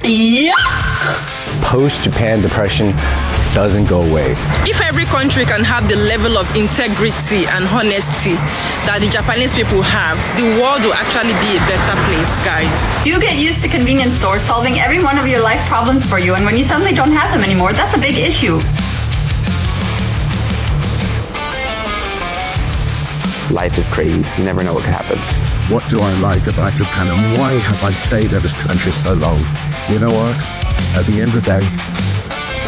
Yeah! Post-Japan depression doesn't go away. If every country can have the level of integrity and honesty that the Japanese people have, the world will actually be a better place, guys. You get used to convenience stores solving every one of your life problems for you, and when you suddenly don't have them anymore, that's a big issue. Life is crazy. You never know what could happen. What do I like about Japan, and why have I stayed in this country so long? You know what? At the end of the day,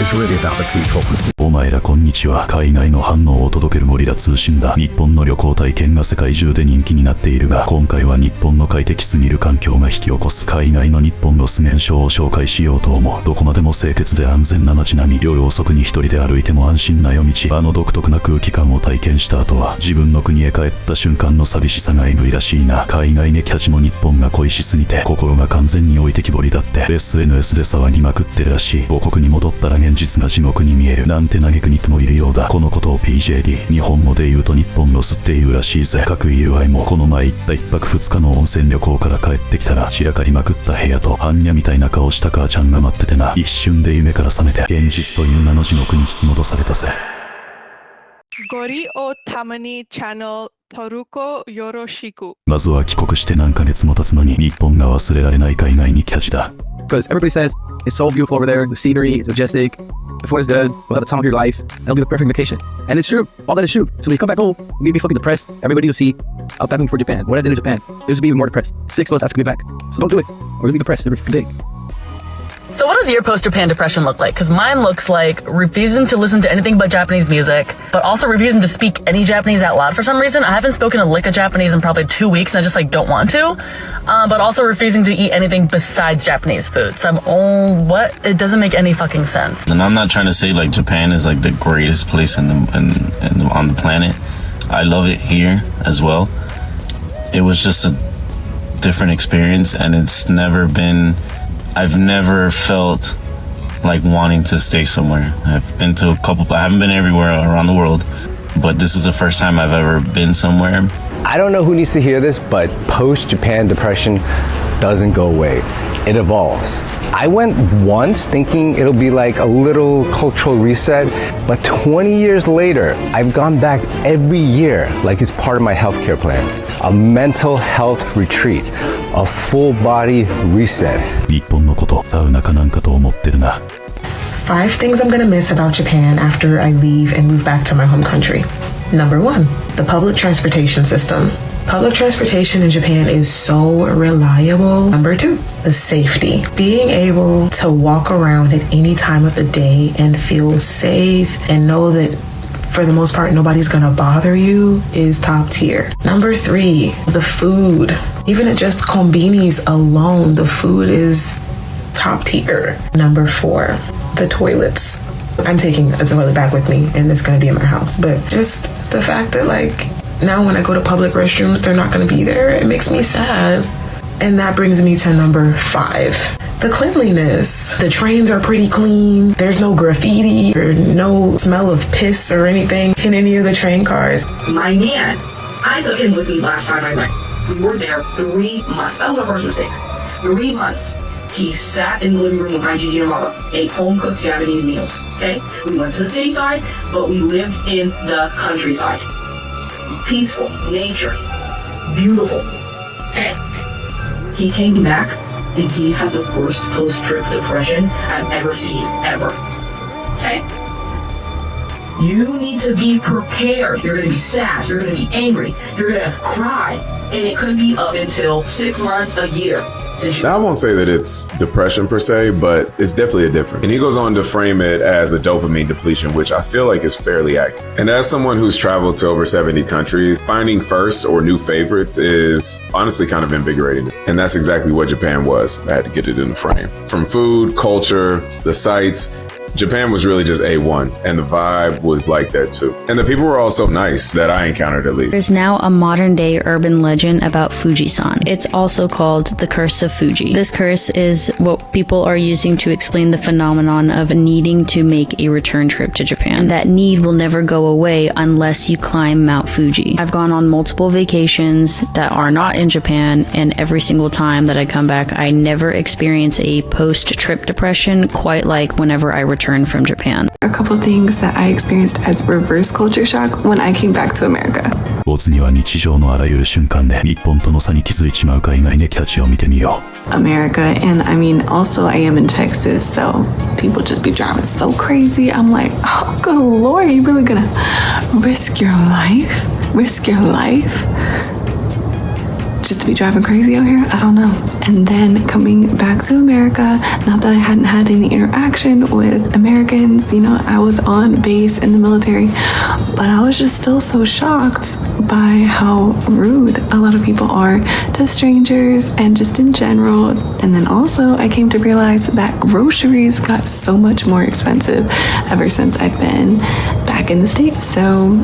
it's really about the people. お前らこんにちは。海外の反応を届けるゴリラ通信だ。日本の旅行体験が世界中で人気になっているが、今回は日本の快適すぎる環境が引き起こす海外の日本ロス現象を紹介しようと思う。どこまでも清潔で安全な街並み、夜遅くに一人で歩いても安心な夜道、あの独特な空気感を体験した後は、自分の国へ帰った瞬間の寂しさがえぐいらしいな。海外ネキたちも日本が恋しすぎて、心が完全に置いてきぼりだって、SNS で騒ぎまくってるらしい。母国に戻ったら現実が地獄に見えるなんて嘆く肉もいるようだ。このことを PJD 日本語で言うと日本ロスっていうらしいぜ。各 UI もこの前行った1泊2日の温泉旅行から帰ってきたら散らかりまくった部屋と般若みたいな顔した母ちゃんが待っててな。一瞬で夢から覚めて現実という名の地獄に引き戻されたぜ。ゴリをたまにチャンネル登録よろしく。まずは帰国して何ヶ月も経つのに日本が忘れられない海外に来たちだ。Because everybody says it's so beautiful over there, the scenery is majestic, the food is good, we'll have the time of your life, it'll be the perfect vacation. And it's true, all that is true. So when you come back home, you'll be fucking depressed. Everybody you'll see out packing for Japan. What I did in Japan, it was be even more depressed. 6 months after coming back. So don't do it, or you'll be depressed every fucking day. So what does your post-Japan depression look like? Because mine looks like refusing to listen to anything but Japanese music, but also refusing to speak any Japanese out loud for some reason. I haven't spoken a lick of Japanese in probably 2 weeks, and I just don't want to. But also refusing to eat anything besides Japanese food. So what? It doesn't make any fucking sense. And I'm not trying to say Japan is the greatest place on the planet. I love it here as well. It was just a different experience, and I've never felt like wanting to stay somewhere. I've been to I haven't been everywhere around the world, but this is the first time I've ever been somewhere. I don't know who needs to hear this, but post-Japan depression doesn't go away. It evolves. I went once thinking it'll be like a little cultural reset, but 20 years later, I've gone back every year like it's part of my healthcare plan. A mental health retreat. A full body reset. 日本のことサウナかなんかと思ってるな。 5 things I'm gonna miss about Japan after I leave and move back to my home country. Number 1, the public transportation system. Public transportation in Japan is so reliable. Number 2, the safety. Being able to walk around at any time of the day and feel safe and know that for the most part nobody's gonna bother you is top tier. Number 3, the food. Even at just konbinis alone, the food is top tier. Number 4, the toilets. I'm taking a toilet back with me and it's gonna be in my house, but just the fact that now when I go to public restrooms, they're not gonna be there, it makes me sad. And that brings me to number 5, the cleanliness. The trains are pretty clean. There's no graffiti or no smell of piss or anything in any of the train cars. My man, I took him with me last time I went. We were there 3 months. That was our first mistake. 3 months. He sat in the living room with my Gigi and Mama, ate home-cooked Japanese meals, okay? We went to the city side, but we lived in the countryside. Peaceful, nature, beautiful, okay? He came back, and he had the worst post-trip depression I've ever seen, ever, okay? You need to be prepared. You're gonna be sad, you're gonna be angry, you're gonna cry, and it could be up until 6 months, a year. Now, I won't say that it's depression per se, but it's definitely a difference. And he goes on to frame it as a dopamine depletion, which I feel like is fairly accurate. And as someone who's traveled to over 70 countries, finding firsts or new favorites is honestly kind of invigorating. And that's exactly what Japan was. I had to get it in the frame. From food, culture, the sights, Japan was really just A1, and the vibe was like that too. And the people were all so nice that I encountered at least. There's now a modern-day urban legend about Fuji-san. It's also called the Curse of Fuji. This curse is what people are using to explain the phenomenon of needing to make a return trip to Japan. And that need will never go away unless you climb Mount Fuji. I've gone on multiple vacations that are not in Japan, and every single time that I come back, I never experience a post-trip depression quite like whenever I return from Japan. A couple things that I experienced as reverse culture shock when I came back to America. ボツには日常のあらゆる瞬間で日本との差に気づいちまう海外ネキたちを見てみよう。America, and I mean, also I am in Texas, so people just be driving so crazy. I'm like, oh, good Lord, are you really gonna risk your life? Risk your life? Just to be driving crazy out here? I don't know. And then coming back to America, not that I hadn't had any interaction with Americans, you know, I was on base in the military, but I was just still so shocked by how rude a lot of people are to strangers and just in general. And then also I came to realize that groceries got so much more expensive ever since I've been back in the States. So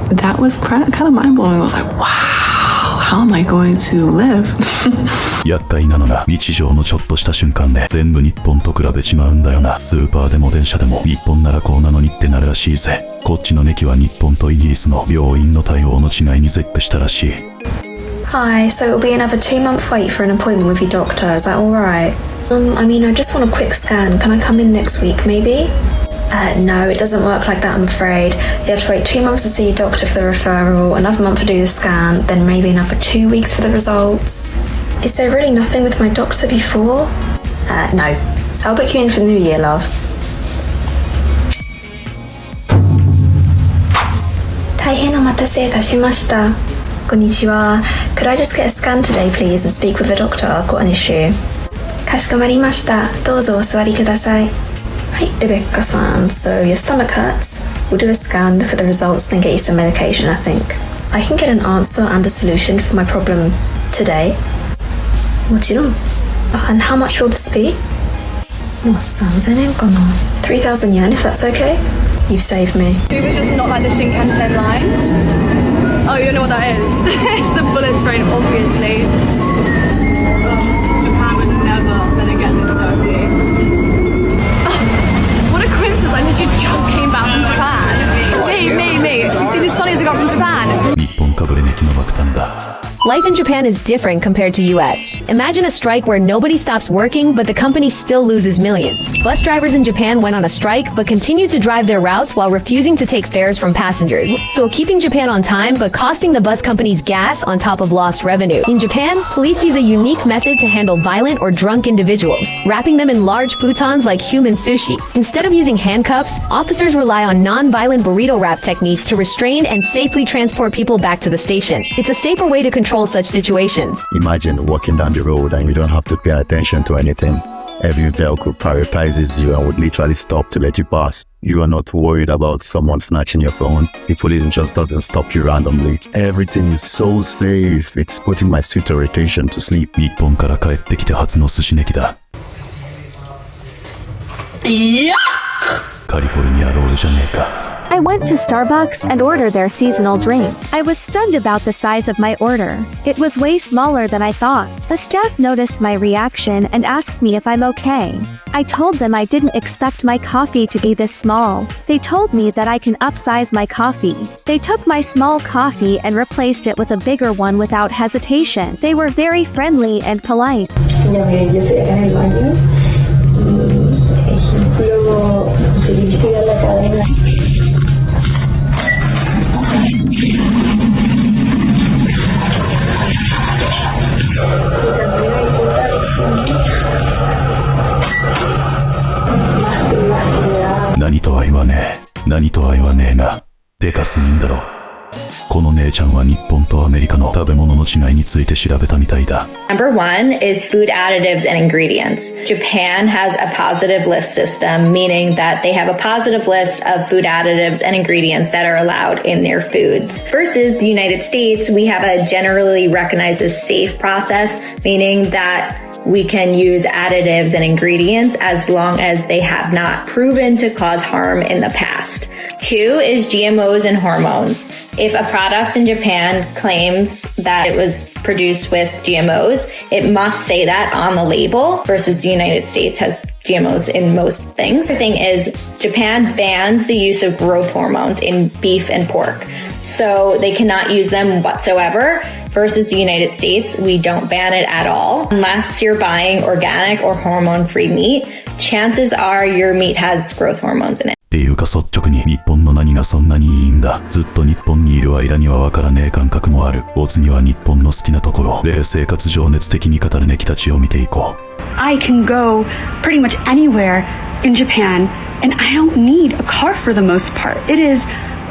that was kind of mind-blowing. I was like, wow.How am I going to live? 厄介なのが日常のちょっとした瞬間で全部日本と比べちまうんだよな。スーパーでも電車でも日本ならこうなのにってなるらしいぜ。こっちのネキは日本とイギリスの病院の対応の違いに絶句したらしい。Hi, so it'll be another 2-month wait for an appointment with your doctor. Is that alright? I mean, I just want a quick scan. Can I come in next week, maybe?No, it doesn't work like that, I'm afraid. You have to wait 2 months to see your doctor for the referral, another month to do the scan, then maybe another 2 weeks for the results. Is there really nothing with my doctor before? No. I'll book you in for the new year, love. 大変お待たせいたしました。こんにちは。Could I just get a scan today, please, and speak with the doctor? I've got an issue. かしこまりました。どうぞお座りください。Hi, Rebecca-san. So your stomach hurts. We'll do a scan, look at the results, then get you some medication, I think. I can get an answer and a solution for my problem today. もちろん。And how much will this be? もう3000円かな。3,000 yen, if that's okay. You've saved me. It was just not like the Shinkansen line. Oh, you don't know what that is? It's the bullet train, obviously. Japan would never let it get this dirty.What a coincidence, I literally just came back from Japan. Me. You see these sunnies I got from Japan? 日本かぶれネキの爆弾だ。Life in Japan is different compared to US. Imagine a strike where nobody stops working, but the company still loses millions. Bus drivers in Japan went on a strike, but continued to drive their routes while refusing to take fares from passengers. So keeping Japan on time, but costing the bus companies gas on top of lost revenue. In Japan, police use a unique method to handle violent or drunk individuals, wrapping them in large futons like human sushi. Instead of using handcuffs, officers rely on non-violent burrito wrap technique to restrain and safely transport people back to the station. It's a safer way to control such situations. Imagine walking down the road and you don't have to pay attention to anything. Every vehicle prioritizes you and would literally stop to let you pass. You are not worried about someone snatching your phone. The police just doesn't stop you randomly. Everything is so safe. It's putting my sweet irritation to sleep. 日本から帰ってきて初の寿司ネキだ。カリフォルニアロールじゃねえか。I went to Starbucks and ordered their seasonal drink. I was stunned about the size of my order. It was way smaller than I thought. The staff noticed my reaction and asked me if I'm okay. I told them I didn't expect my coffee to be this small. They told me that I can upsize my coffee. They took my small coffee and replaced it with a bigger one without hesitation. They were very friendly and polite. Number 1 is food additives and ingredients. Japan has a positive list system, meaning that they have a positive list of food additives and ingredients that are allowed in their foods. Versus the United States, we have a generally recognized as safe process, meaning that We can use additives and ingredients as long as they have not proven to cause harm in the past. 2 is GMOs and hormones. If a product in Japan claims that it was produced with GMOs, it must say that on the label versus the United States has GMOs in most things. The thing is, Japan bans the use of growth hormones in beef and pork. So they cannot use them whatsoever. Versus the United States, we don't ban it at all. Unless you're buying organic or hormone-free meat, chances are your meat has growth hormones in it. っていうか率直に日本の何がそんなにいいんだ。ずっと日本にいる間にはわからねえ感覚もある。お次は日本の好きなところ、冷静かつ情熱的に語るネキたちを見ていこう。I can go pretty much anywhere in Japan, and I don't need a car for the most part. It is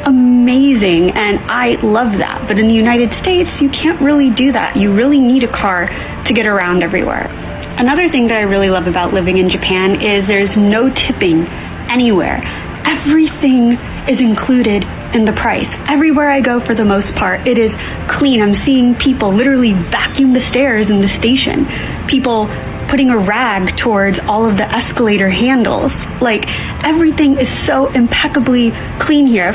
amazing, and I love that. But in the United States, you can't really do that. You really need a car to get around everywhere. Another thing that I really love about living in Japan is there's no tipping anywhere. Everything is included in the price. Everywhere I go, for the most part, it is clean. I'm seeing people literally vacuum the stairs in the station. People putting a rag towards all of the escalator handles. Like, everything is so impeccably clean here.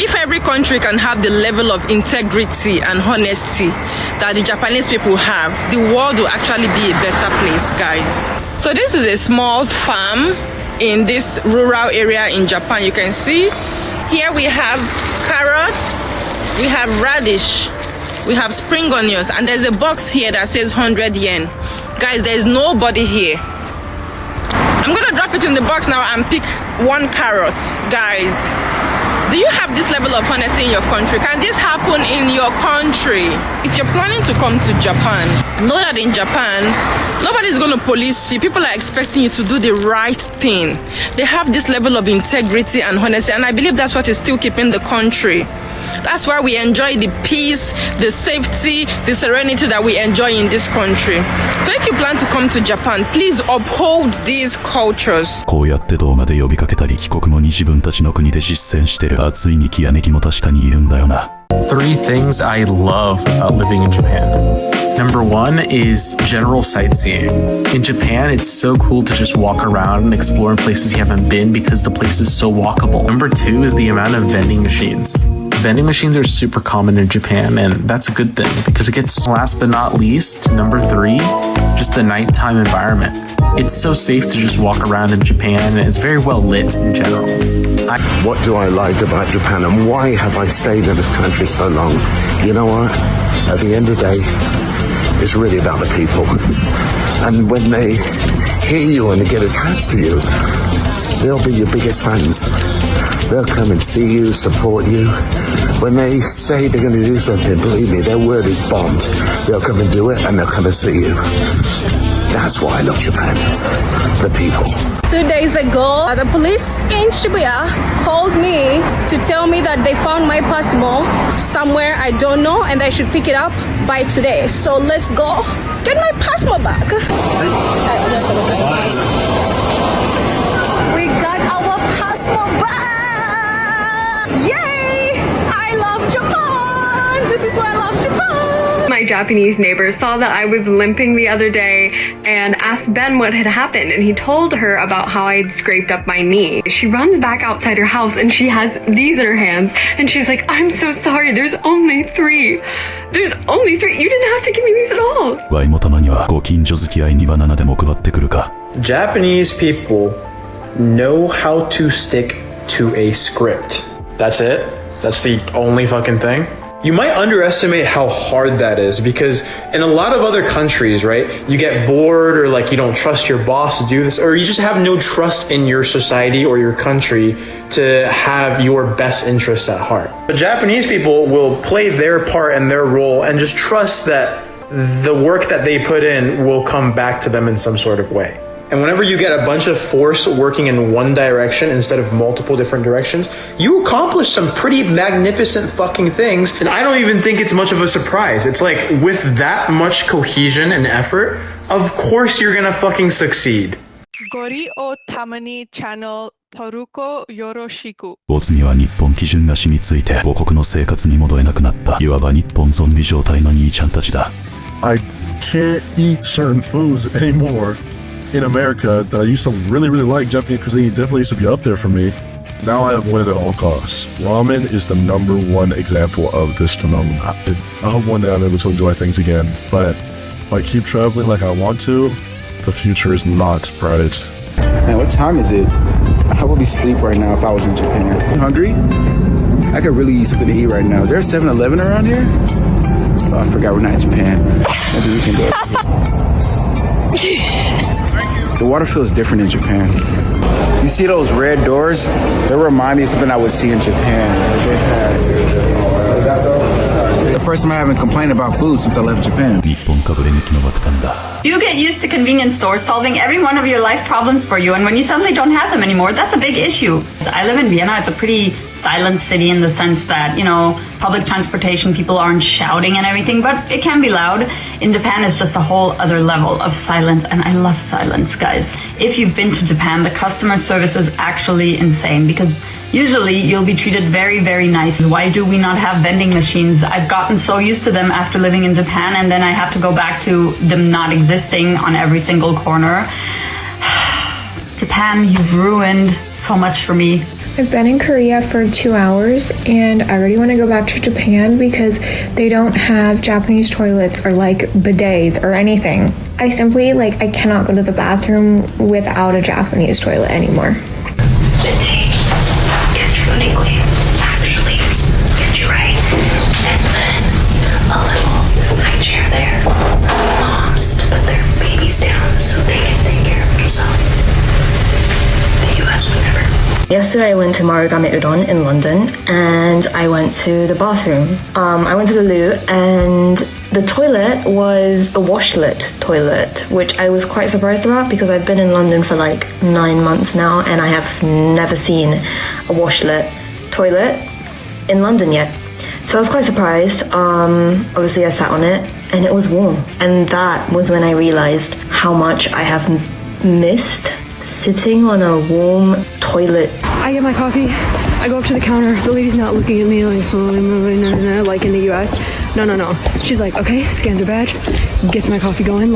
If every country can have the level of integrity and honesty that the Japanese people have, the world will actually be a better place, guys. So this is a small farm in this rural area in Japan. You can see here we have carrots, we have radish, we have spring onions, and there's a box here that says 100 yen. Guys, there's nobody here. I'm gonna drop it in the box now and pick 1 carrot. Guys, do you have this level of honesty in your country? Can this happen in your country? If you're planning to come to Japan, know that in Japan, nobody's gonna police you. People are expecting you to do the right thing. They have this level of integrity and honesty, and I believe that's what is still keeping the country. That's why we enjoy the peace, the safety, the serenity that we enjoy in this country. So if you plan to come to Japan, please uphold these cultures. こうやって動画で呼びかけたり帰国後に自分たちの国で実践してる熱いニキやネキも確かにいるんだよな。3 things I love about living in Japan. Number 1 is general sightseeing. In Japan, it's so cool to just walk around and explore in places you haven't been because the place is so walkable. Number 2 is the amount of vending machines. Vending machines are super common in Japan, and that's a good thing because it gets, last but not least, number 3, just the nighttime environment. It's so safe to just walk around in Japan, and it's very well lit in general. What do I like about Japan, and why have I stayed in this country so long? You know what? At the end of the day, it's really about the people. And when they hear you and they get attached to you, they'll be your biggest fans. They'll come and see you, support you. When they say they're going to do something, believe me, their word is bond. They'll come and do it, and they'll come and see you. That's why I love Japan. The people. 2 days ago, the police in Shibuya called me to tell me that they found my passport somewhere I don't know, and I should pick it up by today. So let's go get my passport back. We got our passport back! Yay! I love Japan! This is why I love Japan! My Japanese neighbor saw that I was limping the other day and asked Ben what had happened, and he told her about how I had scraped up my knee. She runs back outside her house and she has these in her hands, and she's like, I'm so sorry, there's only 3. There's only 3. You didn't have to give me these at all. ワイもたまにはご近所付き合いにバナナでも配ってくるか。Japanese people know how to stick to a script. That's it. That's the only fucking thing. You might underestimate how hard that is because in a lot of other countries, right, you get bored or like you don't trust your boss to do this, or you just have no trust in your society or your country to have your best interests at heart. But Japanese people will play their part and their role and just trust that the work that they put in will come back to them in some sort of way. And whenever you get a bunch of force working in one direction instead of multiple different directions, you accomplish some pretty magnificent fucking things. And I don't even think it's much of a surprise. It's like, with that much cohesion and effort, of course you're gonna fucking succeed. Gori o Tamani channel Toruko yoroshiku. お次は日本基準が染みついて母国の生活に戻れなくなったいわば日本ゾンビ状態の兄ちゃんたちだ。I can't eat certain foods anymore in America that I used to really like. Japanese cuisine definitely used to be up there for me. Now I avoid it at all costs. Ramen is the #1 example of this phenomenon. I hope one day I'm able to enjoy things again, but if I keep traveling like I want to, the future is not bright. Man, what time is it? I would be asleep right now if I was in Japan. You hungry? I could really use something to eat right now. Is there a 7-Eleven around here? Oh, I forgot we're not in Japan. Maybe we can go. The water feels different in Japan. You see those red doors? They remind me of something I would see in Japan. The first time I haven't complained about food since I left Japan. You get used to convenience stores solving every one of your life problems for you, and when you suddenly don't have them anymore, that's a big issue. I live in Vienna. It's a pretty silent city in the sense that, public transportation, people aren't shouting and everything, but it can be loud. In Japan, it's just a whole other level of silence, and I love silence, guys. If you've been to Japan, the customer service is actually insane because usually you'll be treated very, very nice. Why do we not have vending machines? I've gotten so used to them after living in Japan, and then I have to go back to them not existing on every single corner. Japan, you've ruined so much for me. I've been in Korea for 2 hours and I really want to go back to Japan because they don't have Japanese toilets or bidets or anything. I simply I cannot go to the bathroom without a Japanese toilet anymore. Bidet. Get your booty clean. Actually, get you right. And then a little high chair there. Moms to put their babies down so they can take care of themselves. The US would never. Yesterday I went to Marugame Udon in London and I went to the bathroom. I went to the loo and the toilet was a washlet toilet, which I was quite surprised about because I've been in London for 9 months now and I have never seen a washlet toilet in London yet. So I was quite surprised. Obviously I sat on it and it was warm. And that was when I realized how much I have missed sitting on a warm toilet. I get my coffee, I go up to the counter, the lady's not looking at me slowly moving, like in the US. No. She's like, okay, scans her badge, gets my coffee going,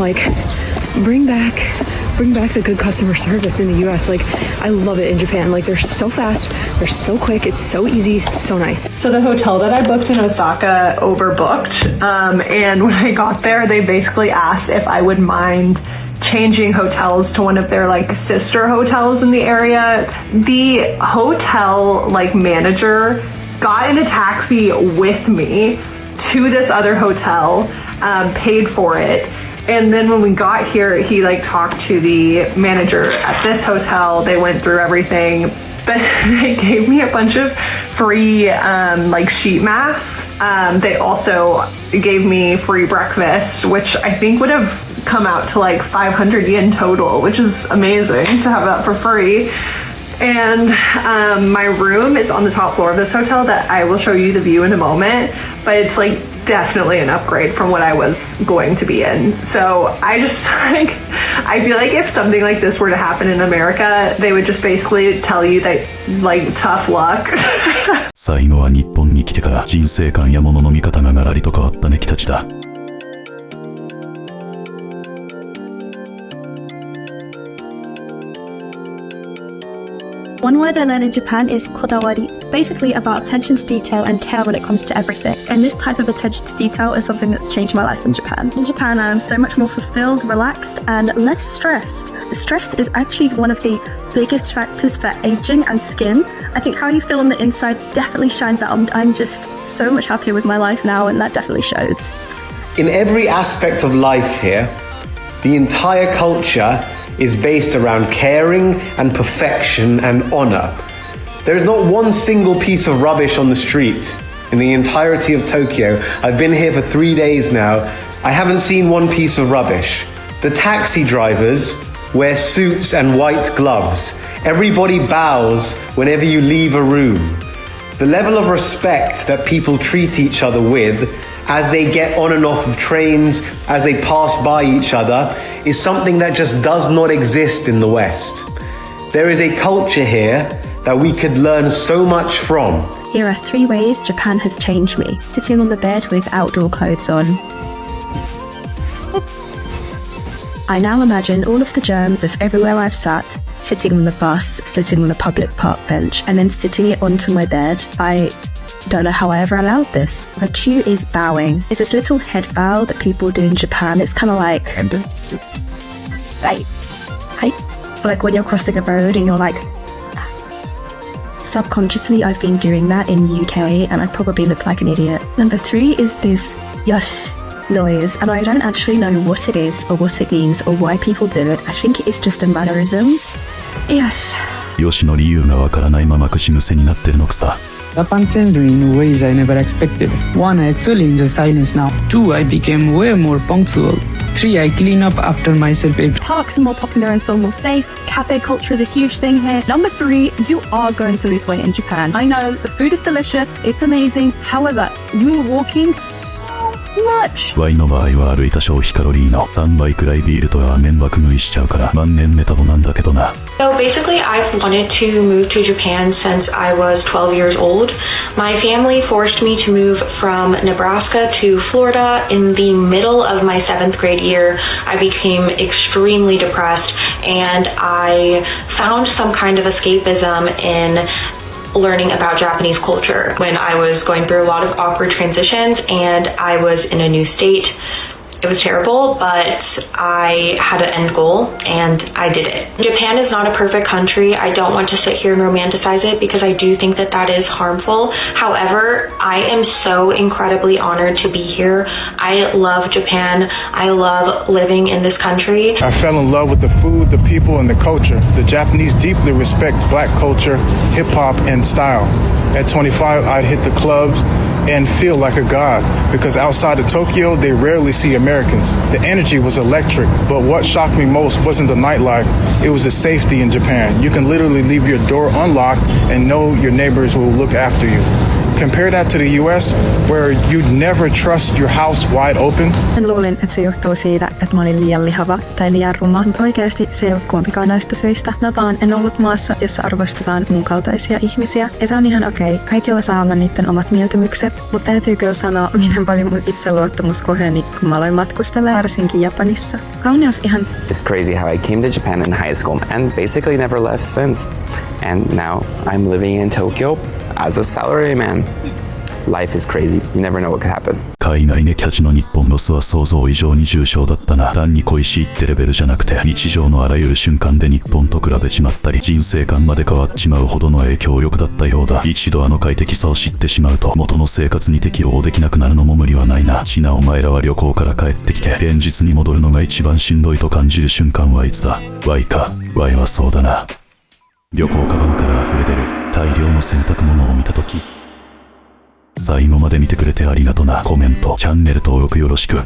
bring back the good customer service in the US. I love it in Japan. They're so fast, they're so quick, it's so easy, so nice. So the hotel that I booked in Osaka overbooked, and when I got there, they basically asked if I would mind changing hotels to one of their sister hotels in the area. The hotel manager got in a taxi with me to this other hotel, paid for it, and then when we got here he talked to the manager at this hotel. They went through everything, but they gave me a bunch of free sheet masks. They also gave me free breakfast, which I think would have come out to 500 yen total, which is amazing to have that for free. And my room is on the top floor of this hotel that I will show you the view in a moment, but it's definitely an upgrade from what I was going to be in. So I just I feel if something like this were to happen in America, they would just basically tell you that tough luck. 最後は日本に来てから人生観や物の見方がガラリと変わったネキたちだ。One word I learned in Japan is kodawari, basically about attention to detail and care when it comes to everything. And this type of attention to detail is something that's changed my life in Japan. In Japan, I am so much more fulfilled, relaxed, and less stressed. Stress is actually one of the biggest factors for aging and skin. I think how you feel on the inside definitely shines out. I'm just so much happier with my life now, and that definitely shows. In every aspect of life here, the entire culture is based around caring and perfection and honor. There is not one single piece of rubbish on the street in the entirety of Tokyo. I've been here for 3 days now. I haven't seen one piece of rubbish. The taxi drivers wear suits and white gloves. Everybody bows whenever you leave a room. The level of respect that people treat each other with as they get on and off of trains, as they pass by each other, is something that just does not exist in the West. There is a culture here that we could learn so much from. Here are 3 ways Japan has changed me. Sitting on the bed with outdoor clothes on. I now imagine all of the germs of everywhere I've sat, sitting on the bus, sitting on a public park bench, and then sitting it onto my bed. I don't know how I ever allowed this. The Q is bowing. It's this little head bow that people do in Japan. It's kind of like, like when you're crossing a road and you're like, subconsciously I've been doing that in the UK and I probably look like an idiot. Number 3 is this yes noise, and I don't actually know what it is or what it means or why people do it. I think it is just a mannerism. Yes. よしの理由がわからないまま口癖になってるのくさ。Japan changed in ways I never expected. 1. I actually enjoy silence now. 2. I became way more punctual. 3. I clean up after myself. Parks are more popular and feel more safe. Cafe culture is a huge thing here. Number 3, you are going to lose weight in Japan. I know, the food is delicious, it's amazing. However, you are walking much. ワイの場合は歩いた消費カロリーの3倍くらいビールとラーメン爆食いしちゃうから万年メタボなんだけどな。So basically I've wanted to move to Japan since I was 12 years old. My family forced me to move from Nebraska to Florida. In the middle of my 7th grade year, I became extremely depressed and I found some kind of escapism in learning about Japanese culture when I was going through a lot of awkward transitions and I was in a new state. It was terrible, but I had an end goal and I did it. Japan is not a perfect country. I don't want to sit here and romanticize it because I do think that that is harmful. However, I am so incredibly honored to be here. I love Japan. I love living in this country. I fell in love with the food, the people, and the culture. The Japanese deeply respect black culture, hip-hop, and style. At 25, I'd hit the clubs and feel like a god because outside of Tokyo, they rarely see Americans. The energy was electric, but what shocked me most wasn't the nightlife, it was the safety in Japan. You can literally leave your door unlocked and know your neighbors will look after you. Compare that to the US, where you'd never trust your house wide open. Luulin, että se johtuu siitä, että mä olin liian lihava tai liian ruma, mutta oikeasti se ei ole kumpikaan näistä syistä. Mä vaan en ollut maassa, jossa arvostetaan mun kaltaisia ihmisiä. Ja se on ihan okei. Kaikilla saa olla niiden omat mieltymykset, mutta täytyy kyllä sanoa, miten paljon mun itseluottamus koheni, kun mä aloin matkustella, varsinkin Japanissa. Kauneus ihan... It's crazy how I came to Japan in high school and basically never left since. And now I'm living in Tokyo as a salaryman. Life is crazy. You never know what could happen. 海外ネキたちの日本ロスは想像以上に重症だったな。単に恋しいってレベルじゃなくて、日常のあらゆる瞬間で日本と比べちまったり、人生観まで変わっちまうほどの影響力だったようだ。一度あの快適さを知ってしまうと、元の生活に適応できなくなるのも無理はないな。ちなお前らは旅行から帰ってきて、現実に戻るのが一番しんどいと感じる瞬間はいつだ。Y か。Y はそうだな。旅行カバンから溢れ出る大量の洗濯物を見たとき、最後まで見てくれてありがとな。コメント、チャンネル登録よろしく。